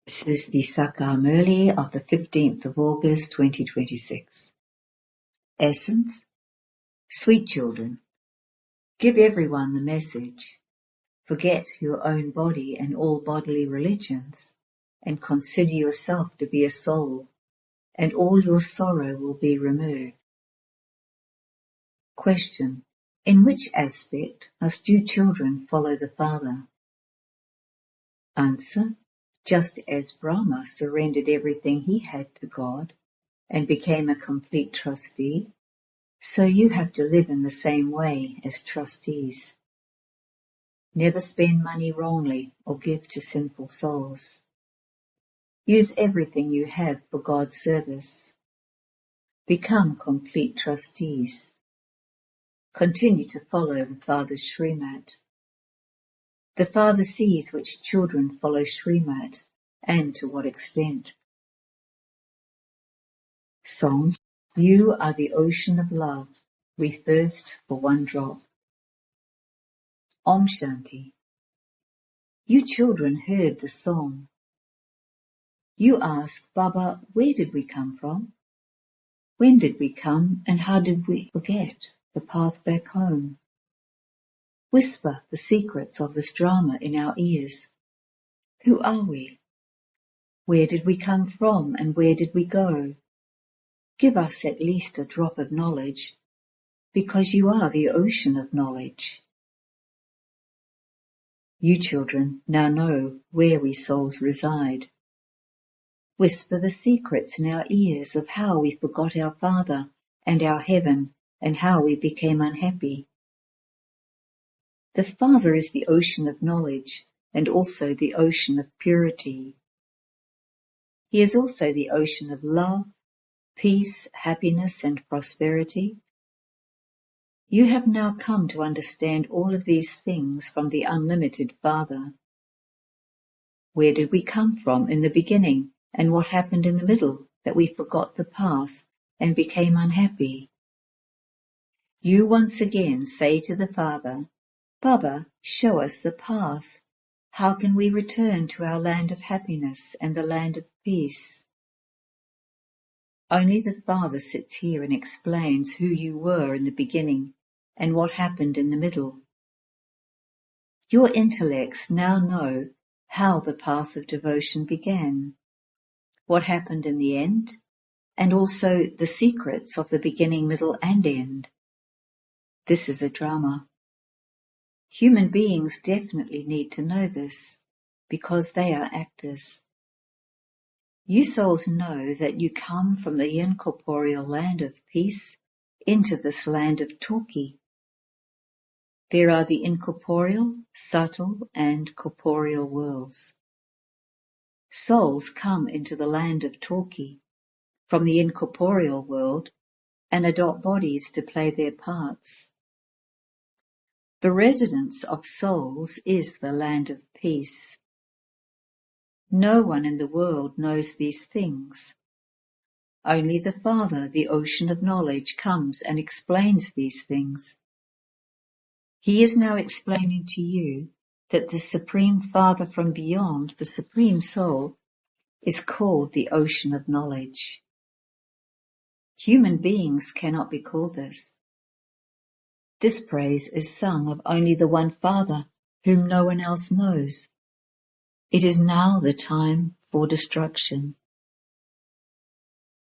This is the Sakar Murli of the 15th of August 2026. Essence: Sweet children, give everyone the message. Forget your own body and all bodily religions, and consider yourself to be a soul, and all your sorrow will be removed. Question: in which aspect must you children follow the Father? Answer: just as Brahma surrendered everything he had to God and became a complete trustee, so you have to live in the same way as trustees. Never spend money wrongly or give to sinful souls. Use everything you have for God's service. Become complete trustees. Continue to follow the Father's Srimat. The Father sees which children follow Srimat and to what extent. Song: You are the ocean of love. We thirst for one drop. Om Shanti. You children heard the song. You ask, Baba, where did we come from? When did we come and how did we forget the path back home? Whisper the secrets of this drama in our ears. Who are we? Where did we come from and where did we go? Give us at least a drop of knowledge, because you are the ocean of knowledge. You children now know where we souls reside. Whisper the secrets in our ears of how we forgot our Father and our heaven and how we became unhappy. The Father is the ocean of knowledge and also the ocean of purity. He is also the ocean of love, peace, happiness and prosperity. You have now come to understand all of these things from the unlimited Father. Where did we come from in the beginning, and what happened in the middle that we forgot the path and became unhappy? You once again say to the Father, Baba, show us the path. How can we return to our land of happiness and the land of peace? Only the Father sits here and explains who you were in the beginning and what happened in the middle. Your intellects now know how the path of devotion began, what happened in the end, and also the secrets of the beginning, middle and end. This is a drama. Human beings definitely need to know this, because they are actors. You souls know that you come from the incorporeal land of peace into this land of Torquay. There are the incorporeal, subtle and corporeal worlds. Souls come into the land of Torquay from the incorporeal world and adopt bodies to play their parts. The residence of souls is the land of peace. No one in the world knows these things. Only the Father, the ocean of knowledge, comes and explains these things. He is now explaining to you that the Supreme Father from beyond, the Supreme Soul, is called the ocean of knowledge. Human beings cannot be called this. This praise is sung of only the one Father, whom no one else knows. It is now the time for destruction.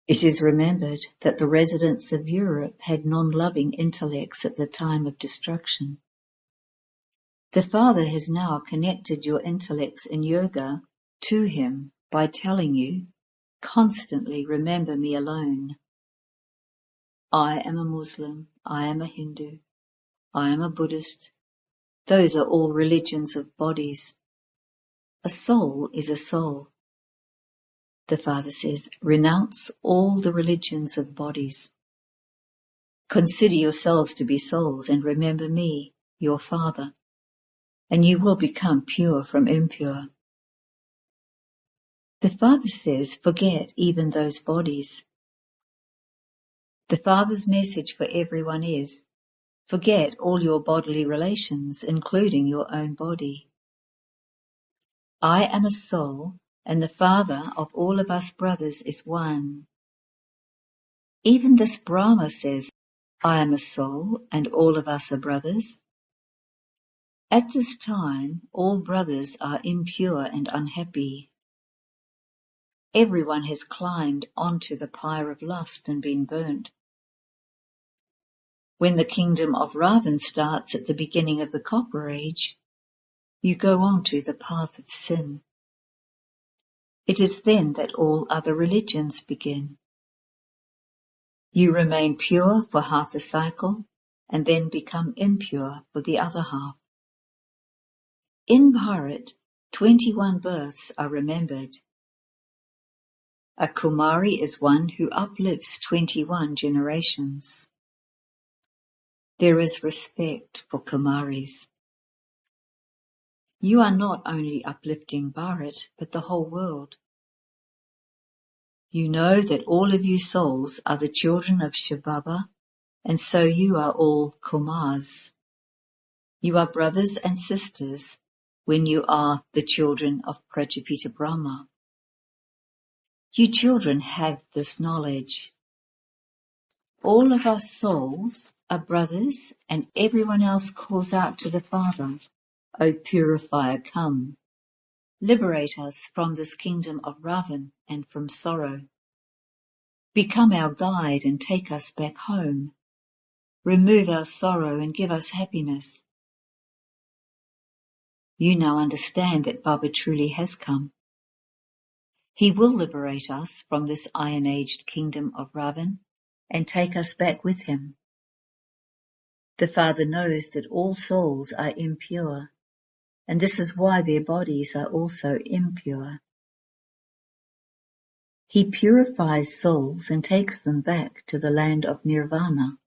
It is remembered that the residents of Europe had non-loving intellects at the time of destruction. The Father has now connected your intellects in yoga to Him by telling you, constantly remember me alone. I am a Muslim, I am a Hindu, I am a Buddhist. Those are all religions of bodies. A soul is a soul. The Father says, renounce all the religions of bodies. Consider yourselves to be souls and remember me, your Father, and you will become pure from impure. The Father says, forget even those bodies. The Father's message for everyone is, forget all your bodily relations, including your own body. I am a soul, and the Father of all of us brothers is one. Even this Brahma says, I am a soul, and all of us are brothers. At this time, all brothers are impure and unhappy. Everyone has climbed onto the pyre of lust and been burnt. When the kingdom of Ravan starts at the beginning of the Copper Age, you go on to the path of sin. It is then that all other religions begin. You remain pure for half a cycle and then become impure for the other half. In Bharat, 21 births are remembered. A Kumari is one who uplifts 21 generations. There is respect for Kumaris. You are not only uplifting Bharat, but the whole world. You know that all of you souls are the children of Shiv Baba, and so you are all Kumars. You are brothers and sisters when you are the children of Prajapita Brahma. You children have this knowledge. All of us souls are brothers, and everyone else calls out to the Father, O Purifier, come. Liberate us from this kingdom of Ravan and from sorrow. Become our guide and take us back home. Remove our sorrow and give us happiness. You now understand that Baba truly has come. He will liberate us from this iron-aged kingdom of Ravan and take us back with him. The Father knows that all souls are impure, and this is why their bodies are also impure. He purifies souls and takes them back to the land of Nirvana.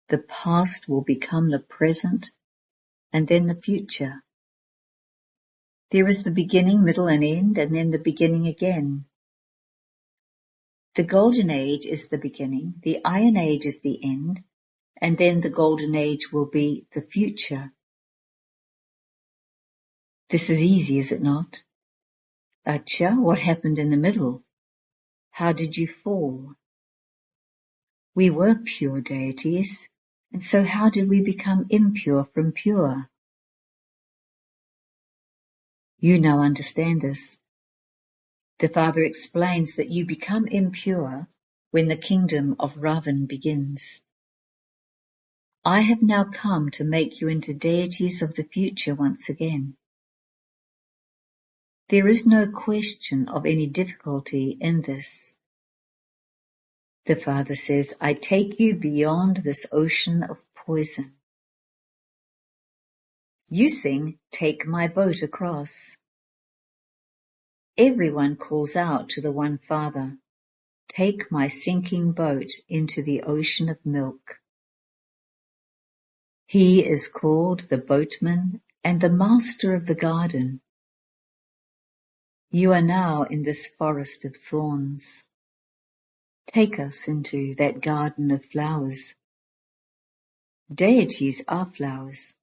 The past will become the present and then the future. There is the beginning, middle and end, and then the beginning again. The Golden Age is the beginning, the Iron Age is the end, and then the Golden Age will be the future. This is easy, is it not? Acha, what happened in the middle? How did you fall? We were pure deities, and so how did we become impure from pure? You now understand this. The Father explains that you become impure when the kingdom of Ravan begins. I have now come to make you into deities of the future once again. There is no question of any difficulty in this. The Father says, I take you beyond this ocean of poison. You sing, take my boat across. Everyone calls out to the one Father, take my sinking boat into the ocean of milk. He is called the boatman and the master of the garden. You are now in this forest of thorns. Take us into that garden of flowers. Deities are flowers.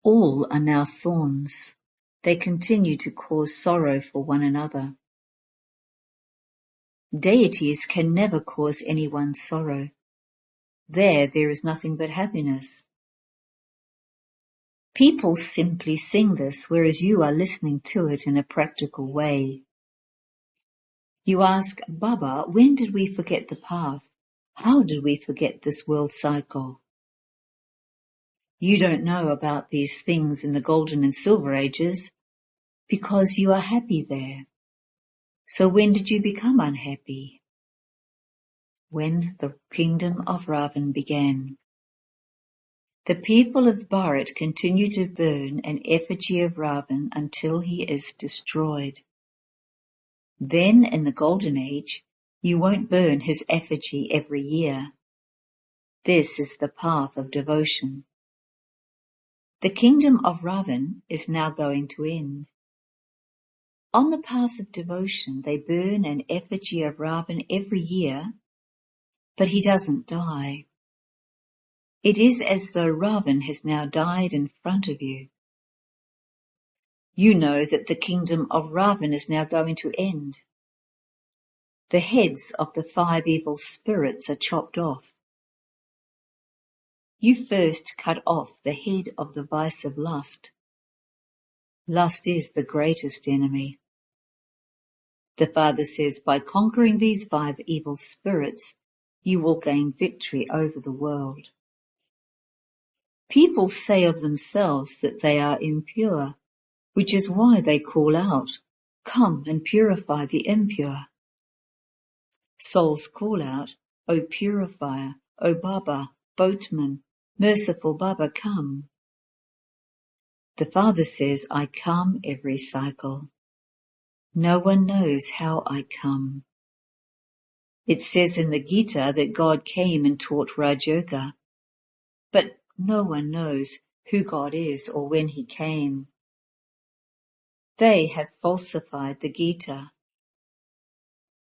All are now thorns. They continue to cause sorrow for one another. Deities can never cause anyone sorrow. There is nothing but happiness. People simply sing this, whereas you are listening to it in a practical way. You ask, Baba, when did we forget the path? How did we forget this world cycle? You don't know about these things in the Golden and Silver Ages because you are happy there. So when did you become unhappy? When the kingdom of Ravan began. The people of Bharat continue to burn an effigy of Ravan until he is destroyed. Then in the Golden Age, you won't burn his effigy every year. This is the path of devotion. The kingdom of Ravan is now going to end. On the path of devotion, they burn an effigy of Ravan every year, but he doesn't die. It is as though Ravan has now died in front of you. You know that the kingdom of Ravan is now going to end. The heads of the 5 evil spirits are chopped off. You first cut off the head of the vice of lust. Lust is the greatest enemy. The Father says, by conquering these 5 evil spirits, you will gain victory over the world. People say of themselves that they are impure, which is why they call out, "Come and purify the impure." Souls call out, "O purifier, O Baba, boatman, merciful Baba, come." The Father says, I come every cycle. No one knows how I come. It says in the Gita that God came and taught Raj Yoga, but no one knows who God is or when he came. They have falsified the Gita.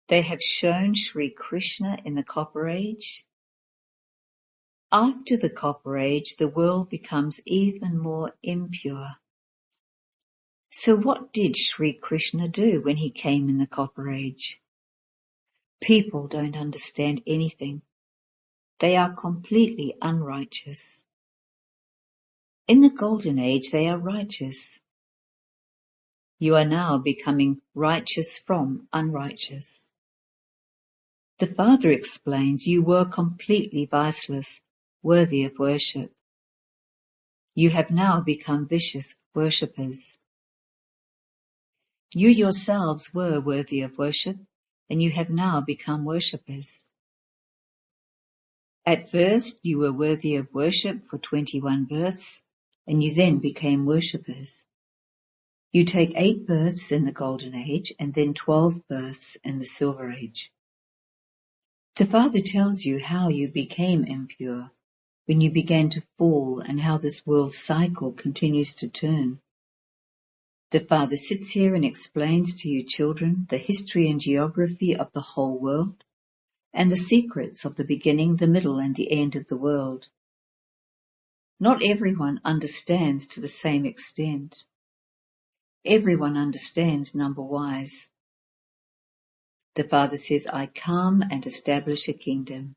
They have shown Sri Krishna in the Copper Age. After the Copper Age, the world becomes even more impure. So what did Sri Krishna do when he came in the Copper Age? People don't understand anything. They are completely unrighteous. In the Golden Age, they are righteous. You are now becoming righteous from unrighteous. The Father explains you were completely viceless, worthy of worship. You have now become vicious worshippers. You yourselves were worthy of worship, and you have now become worshippers. At first you were worthy of worship for 21 births, and you then became worshippers. You take 8 births in the Golden Age and then 12 births in the Silver Age. The Father tells you how you became impure when you began to fall and how this world cycle continues to turn. The Father sits here and explains to you children the history and geography of the whole world and the secrets of the beginning, the middle and the end of the world. Not everyone understands to the same extent. Everyone understands number-wise. The Father says, I come and establish a kingdom.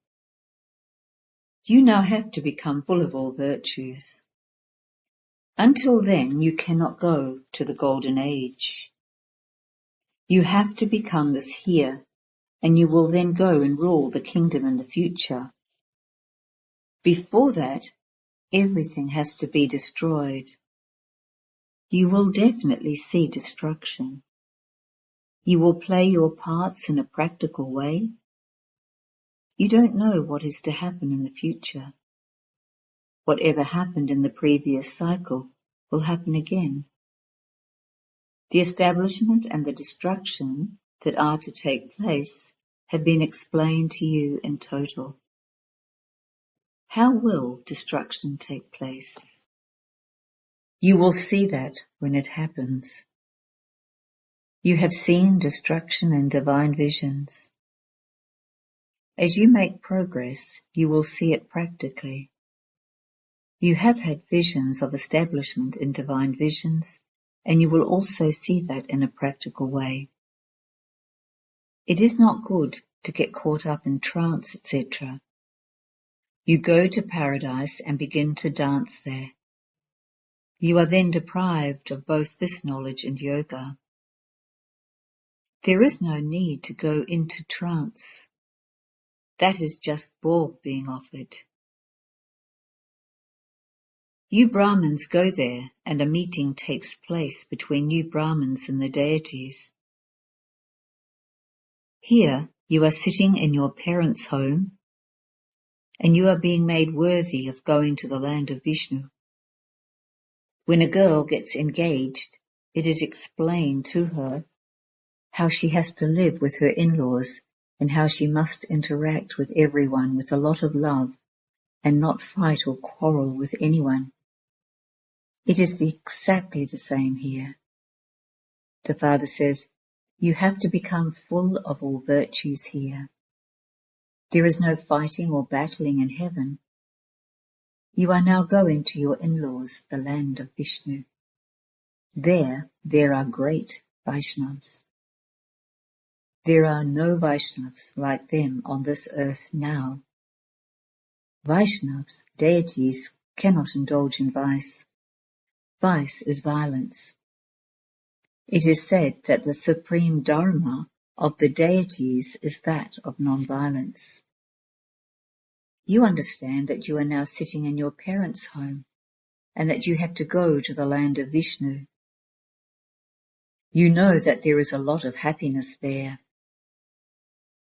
You now have to become full of all virtues. Until then, you cannot go to the Golden Age. You have to become this here, and you will then go and rule the kingdom in the future. Before that, everything has to be destroyed. You will definitely see destruction. You will play your parts in a practical way. You don't know what is to happen in the future. Whatever happened in the previous cycle will happen again. The establishment and the destruction that are to take place have been explained to you in total. How will destruction take place? You will see that when it happens. You have seen destruction in divine visions. As you make progress, you will see it practically. You have had visions of establishment in divine visions, and you will also see that in a practical way. It is not good to get caught up in trance, etc. You go to paradise and begin to dance there. You are then deprived of both this knowledge and yoga. There is no need to go into trance. That is just Borg being offered. You Brahmins go there and a meeting takes place between you Brahmins and the deities. Here you are sitting in your parents' home and you are being made worthy of going to the land of Vishnu. When a girl gets engaged, it is explained to her how she has to live with her in-laws and how she must interact with everyone with a lot of love and not fight or quarrel with anyone. It is exactly the same here. The Father says, you have to become full of all virtues here. There is no fighting or battling in heaven. You are now going to your in-laws, the land of Vishnu. There are great Vaishnavas. There are no Vaishnavas like them on this earth now. Vaishnavas, deities, cannot indulge in vice. Vice is violence. It is said that the supreme dharma of the deities is that of non-violence. You understand that you are now sitting in your parents' home and that you have to go to the land of Vishnu. You know that there is a lot of happiness there.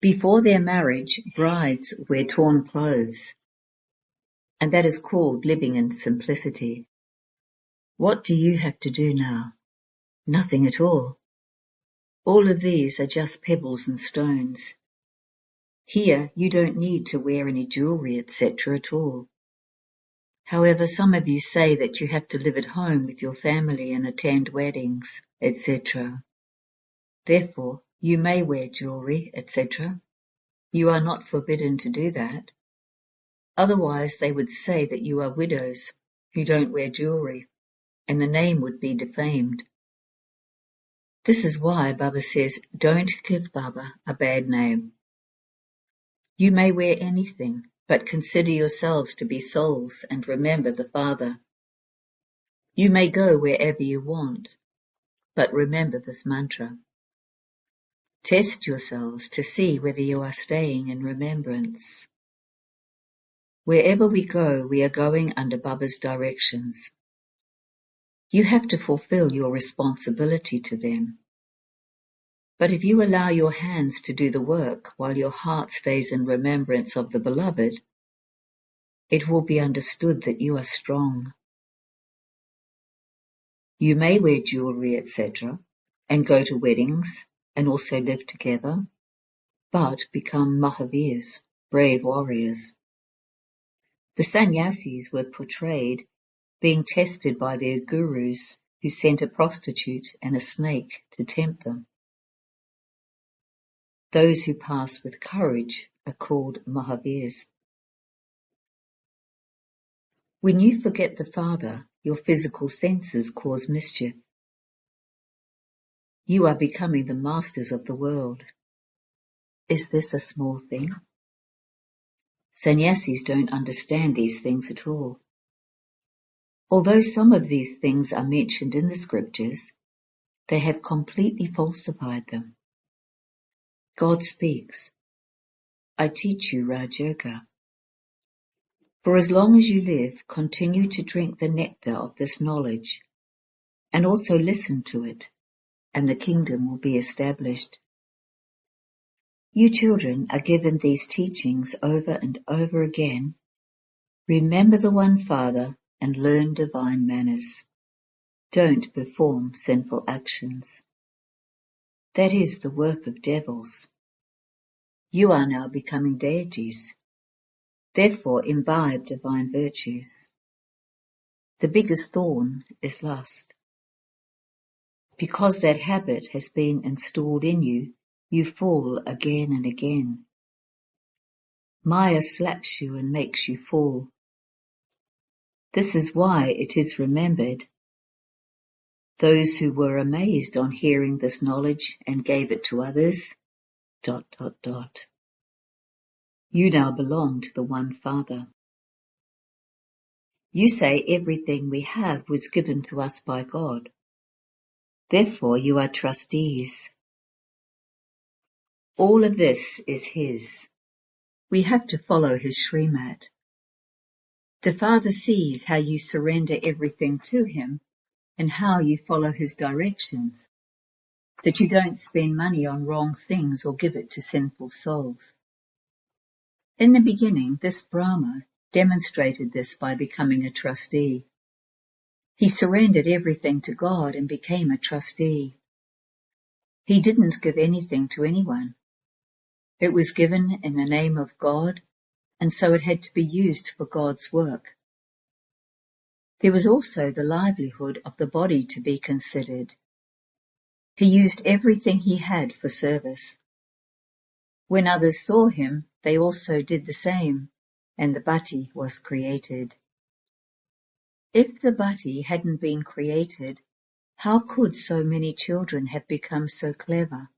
Before their marriage, brides wear torn clothes, and that is called living in simplicity. What do you have to do now? Nothing at all. All of these are just pebbles and stones. Here you don't need to wear any jewelry, etc. at all. However, some of you say that you have to live at home with your family and attend weddings, etc. Therefore, you may wear jewelry, etc. You are not forbidden to do that. Otherwise, they would say that you are widows who don't wear jewelry, and the name would be defamed. This is why Baba says, don't give Baba a bad name. You may wear anything, but consider yourselves to be souls and remember the Father. You may go wherever you want, but remember this mantra. Test yourselves to see whether you are staying in remembrance. Wherever we go, we are going under Baba's directions. You have to fulfill your responsibility to them. But if you allow your hands to do the work while your heart stays in remembrance of the Beloved, it will be understood that you are strong. You may wear jewelry, etc., and go to weddings and also live together, but become Mahavirs, brave warriors. The sannyasis were portrayed being tested by their gurus who sent a prostitute and a snake to tempt them. Those who pass with courage are called Mahavirs. When you forget the Father, your physical senses cause mischief. You are becoming the masters of the world. Is this a small thing? Sannyasis don't understand these things at all. Although some of these things are mentioned in the scriptures, they have completely falsified them. God speaks, I teach you Raj Yoga. For as long as you live, continue to drink the nectar of this knowledge, and also listen to it, and the kingdom will be established. You children are given these teachings over and over again. Remember the one Father and learn divine manners. Don't perform sinful actions. That is the work of devils. You are now becoming deities. Therefore imbibe divine virtues. The biggest thorn is lust. Because that habit has been installed in you, you fall again and again. Maya slaps you and makes you fall. This is why it is remembered. Those who were amazed on hearing this knowledge and gave it to others, ... You now belong to the one Father. You say everything we have was given to us by God. Therefore you are trustees. All of this is His. We have to follow His Srimat. The Father sees how you surrender everything to Him and how you follow His directions, that you don't spend money on wrong things or give it to sinful souls. In the beginning, this Brahma demonstrated this by becoming a trustee. He surrendered everything to God and became a trustee. He didn't give anything to anyone. It was given in the name of God, and so it had to be used for God's work. There was also the livelihood of the body to be considered. He used everything he had for service. When others saw him, they also did the same, and the bhati was created. If the bhati hadn't been created, How could so many children have become so clever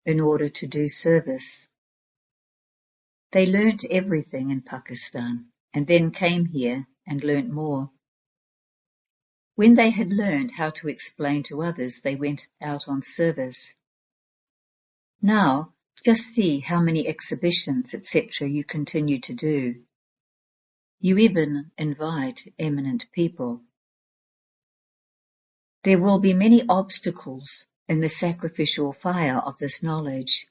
in order to do service? They learnt everything in Pakistan and then came here and learnt more. When they had learned how to explain to others, they went out on service. Now, just see how many exhibitions, etc. you continue to do. You even invite eminent people. There will be many obstacles in the sacrificial fire of this knowledge.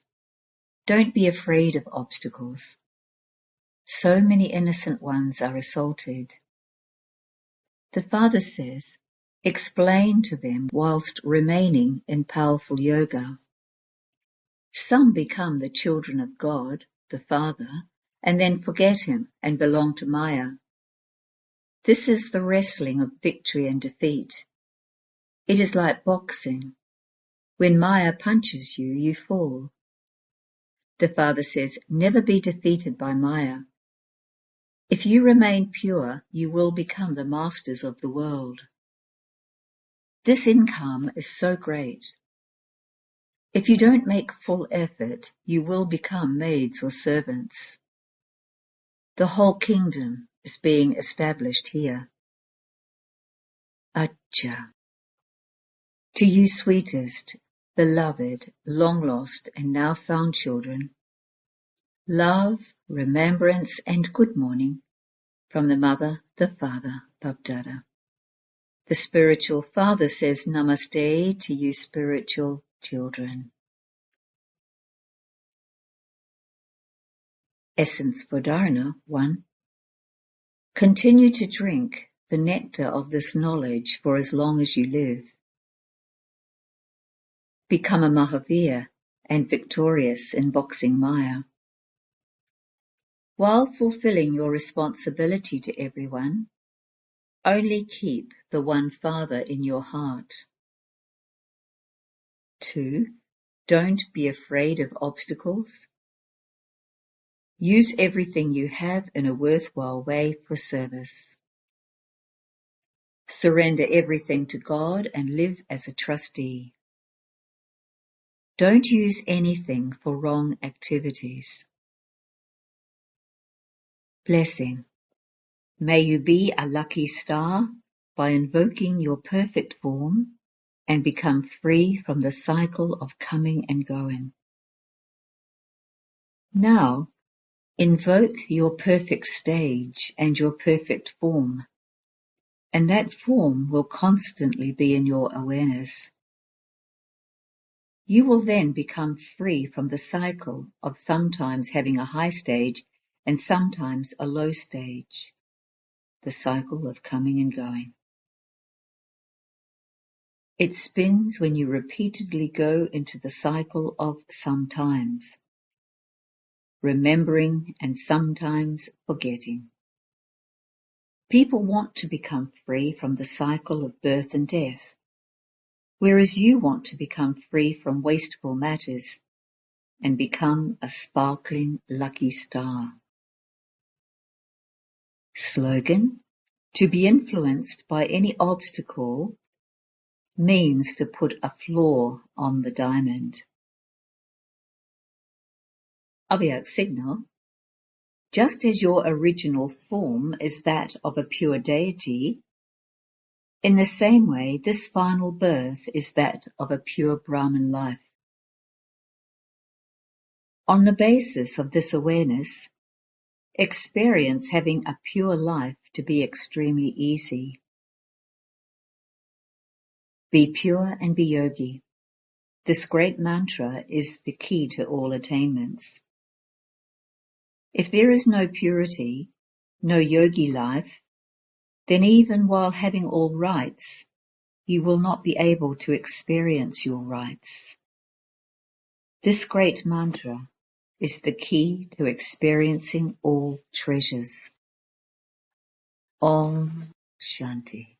Don't be afraid of obstacles. So many innocent ones are assaulted. The Father says, explain to them whilst remaining in powerful yoga. Some become the children of God, the Father, and then forget Him and belong to Maya. This is the wrestling of victory and defeat. It is like boxing. When Maya punches you, you fall. The Father says, never be defeated by Maya. If you remain pure, you will become the masters of the world. This income is so great. If you don't make full effort, you will become maids or servants. The whole kingdom is being established here. Acha. To you sweetest, beloved, long lost and now found children, love, remembrance and good morning from the Mother, the Father, Babdada. The spiritual Father says Namaste to you spiritual children. Essence for Dharana 1. Continue to drink the nectar of this knowledge for as long as you live. Become a Mahavir and victorious in boxing Maya. While fulfilling your responsibility to everyone, only keep the one Father in your heart. 2. Don't be afraid of obstacles. Use everything you have in a worthwhile way for service. Surrender everything to God and live as a trustee. Don't use anything for wrong activities. Blessing. May you be a lucky star by invoking your perfect form and become free from the cycle of coming and going. Now, invoke your perfect stage and your perfect form, and that form will constantly be in your awareness. You will then become free from the cycle of sometimes having a high stage and sometimes a low stage, the cycle of coming and going. It spins when you repeatedly go into the cycle of sometimes, remembering and sometimes forgetting. People want to become free from the cycle of birth and death, whereas you want to become free from wasteful matters and become a sparkling lucky star. Slogan: to be influenced by any obstacle means to put a flaw on the diamond. Avyak signal: just as your original form is that of a pure deity, in the same way this final birth is that of a pure Brahman life. On the basis of this awareness, experience having a pure life to be extremely easy. Be pure and be yogi. This great mantra is the key to all attainments. If there is no purity, no yogi life, then even while having all rights, you will not be able to experience your rights. This great mantra is the key to experiencing all treasures. Om Shanti.